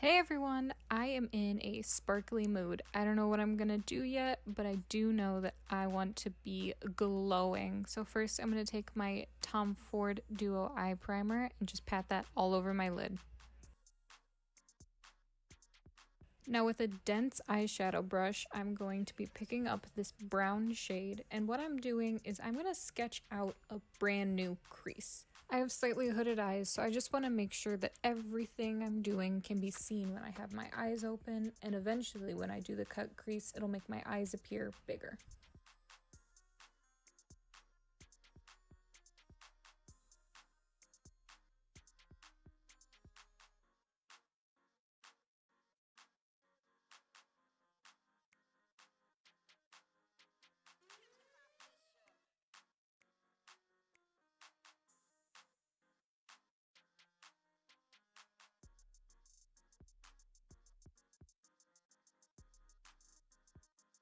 Hey everyone, I am in a sparkly mood. I don't know what I'm gonna do yet, but I do know that I want to be glowing. So first I'm gonna take my Tom Ford Duo Eye Primer and just pat that all over my lid. Now with a dense eyeshadow brush, I'm going to be picking up this brown shade, and what I'm doing is I'm gonna sketch out a brand new crease. I have slightly hooded eyes, so I just want to make sure that everything I'm doing can be seen when I have my eyes open, and eventually when I do the cut crease, it'll make my eyes appear bigger.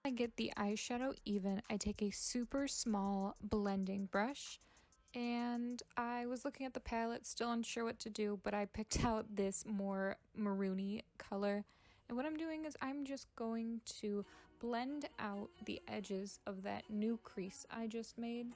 I get the eyeshadow even, I take a super small blending brush, and I was looking at the palette, still unsure what to do, but I picked out this more maroony color. And what I'm doing is I'm just going to blend out the edges of that new crease I just made.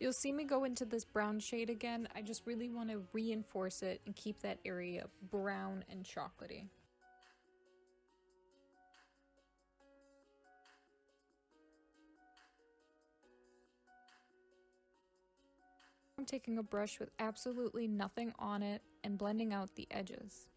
You'll see me go into this brown shade again. I just really want to reinforce it and keep that area brown and chocolatey. I'm taking a brush with absolutely nothing on it and blending out the edges.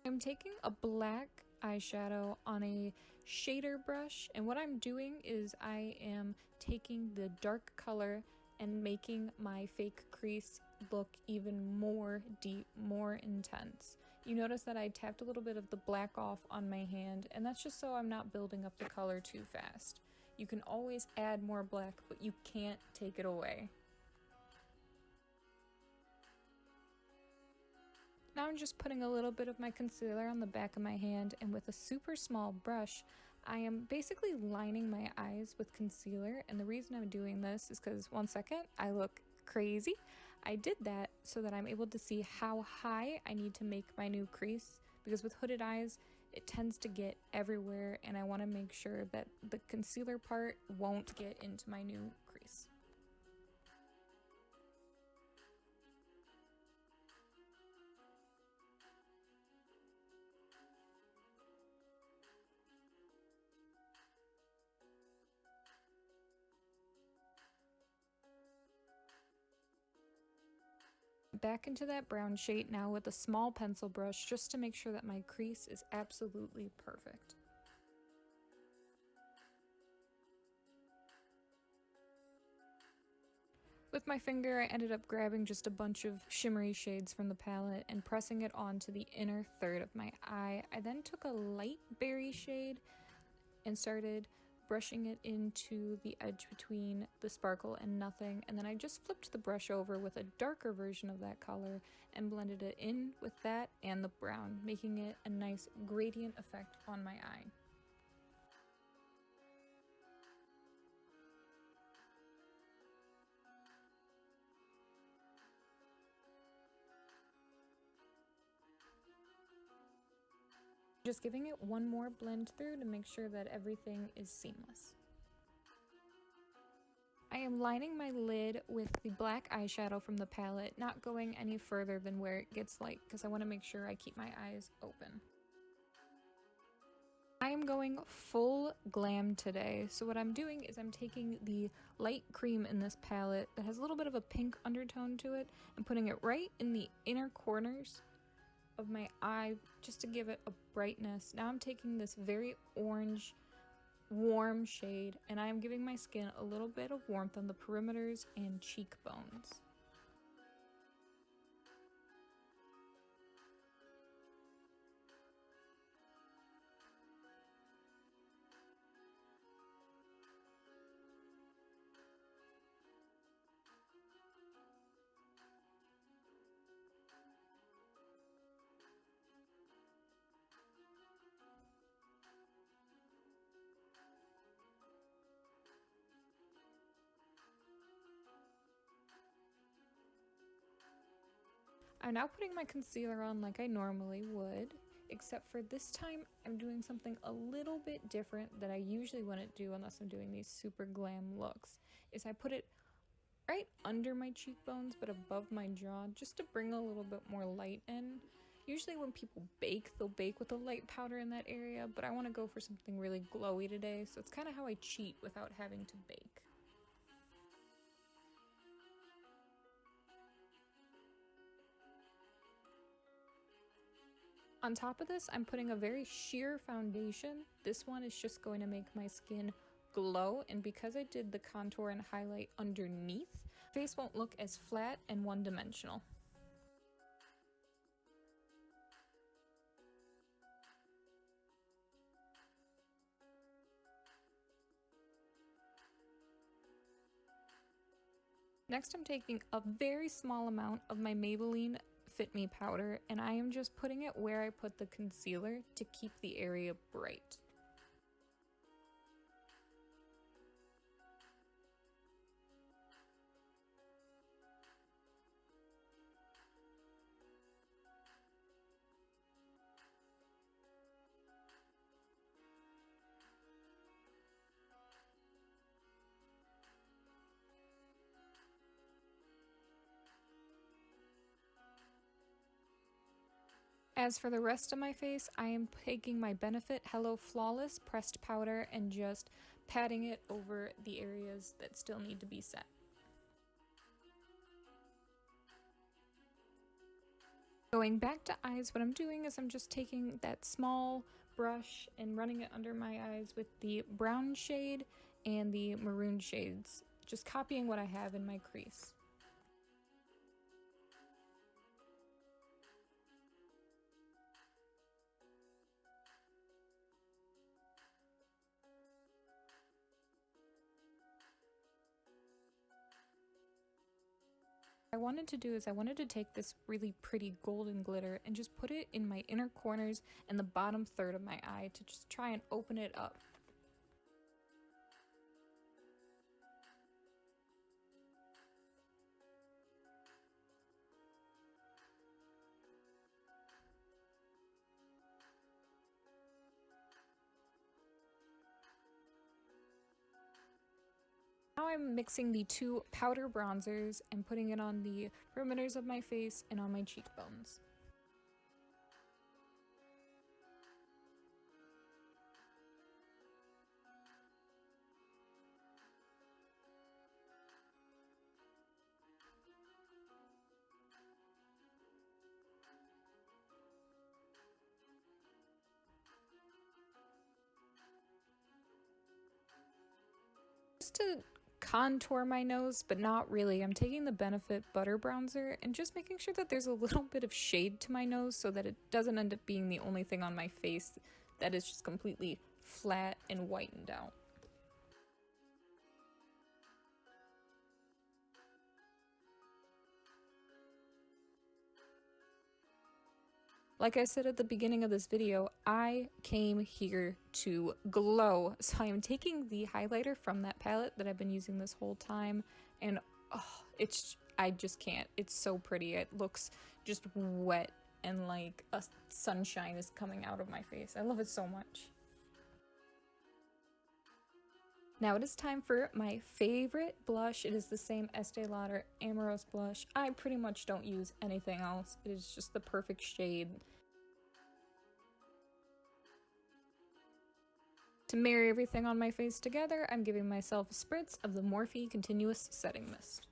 I'm taking a black eyeshadow on a shader brush, and what I'm doing is I am taking the dark color and making my fake crease look even more deep, more intense. You notice that I tapped a little bit of the black off on my hand, and that's just so I'm not building up the color too fast. You can always add more black, but you can't take it away. Now I'm just putting a little bit of my concealer on the back of my hand, and with a super small brush, I am basically lining my eyes with concealer. And the reason I'm doing this is because, one second, I look crazy. I did that so that I'm able to see how high I need to make my new crease, because with hooded eyes, it tends to get everywhere, and I want to make sure that the concealer part won't get into my new crease. Back into that brown shade now with a small pencil brush, just to make sure that my crease is absolutely perfect. With my finger, I ended up grabbing just a bunch of shimmery shades from the palette and pressing it onto the inner third of my eye. I then took a light berry shade and started brushing it into the edge between the sparkle and nothing, and then I just flipped the brush over with a darker version of that color and blended it in with that and the brown, making it a nice gradient effect on my eye. Just giving it one more blend through to make sure that everything is seamless. I am lining my lid with the black eyeshadow from the palette, not going any further than where it gets light because I want to make sure I keep my eyes open. I am going full glam today, so what I'm doing is I'm taking the light cream in this palette that has a little bit of a pink undertone to it and putting it right in the inner corners of my eye just to give it a brightness. Now I'm taking this very orange warm shade and I am giving my skin a little bit of warmth on the perimeters and cheekbones. I'm now putting my concealer on like I normally would, except for this time I'm doing something a little bit different that I usually wouldn't do unless I'm doing these super glam looks, is I put it right under my cheekbones but above my jaw just to bring a little bit more light in. Usually when people bake, they'll bake with a light powder in that area, but I want to go for something really glowy today, so it's kind of how I cheat without having to bake. On top of this, I'm putting a very sheer foundation. This one is just going to make my skin glow, and because I did the contour and highlight underneath, face won't look as flat and one-dimensional. Next, I'm taking a very small amount of my Maybelline Fit Me powder, and I am just putting it where I put the concealer to keep the area bright. As for the rest of my face, I am taking my Benefit Hello Flawless pressed powder and just patting it over the areas that still need to be set. Going back to eyes, what I'm doing is I'm just taking that small brush and running it under my eyes with the brown shade and the maroon shades, just copying what I have in my crease. What I wanted to do is I wanted to take this really pretty golden glitter and just put it in my inner corners and the bottom third of my eye to just try and open it up. Now I'm mixing the two powder bronzers and putting it on the perimeters of my face and on my cheekbones. Just to contour my nose, but not really. I'm taking the Benefit Butter Bronzer and just making sure that there's a little bit of shade to my nose so that it doesn't end up being the only thing on my face that is just completely flat and whitened out. Like I said at the beginning of this video, I came here to glow, so I am taking the highlighter from that palette that I've been using this whole time, and oh, I just can't. It's so pretty. It looks just wet and like a sunshine is coming out of my face. I love it so much. Now it is time for my favorite blush. It is the same Estee Lauder Amourose blush. I pretty much don't use anything else. It is just the perfect shade. To marry everything on my face together, I'm giving myself a spritz of the Morphe Continuous Setting Mist.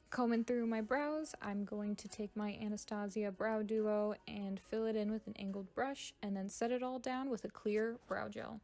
Combing through my brows, I'm going to take my Anastasia Brow Duo and fill it in with an angled brush and then set it all down with a clear brow gel.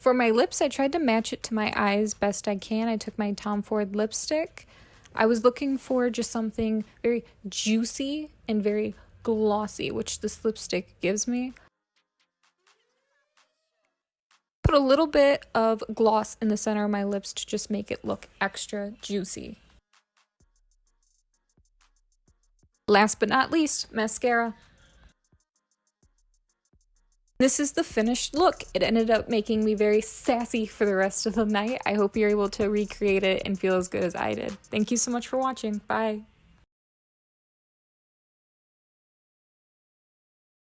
For my lips, I tried to match it to my eyes best I can. I took my Tom Ford lipstick. I was looking for just something very juicy and very glossy, which this lipstick gives me. Put a little bit of gloss in the center of my lips to just make it look extra juicy. Last but not least, mascara. This is the finished look. It ended up making me very sassy for the rest of the night. I hope you're able to recreate it and feel as good as I did. Thank you so much for watching. Bye.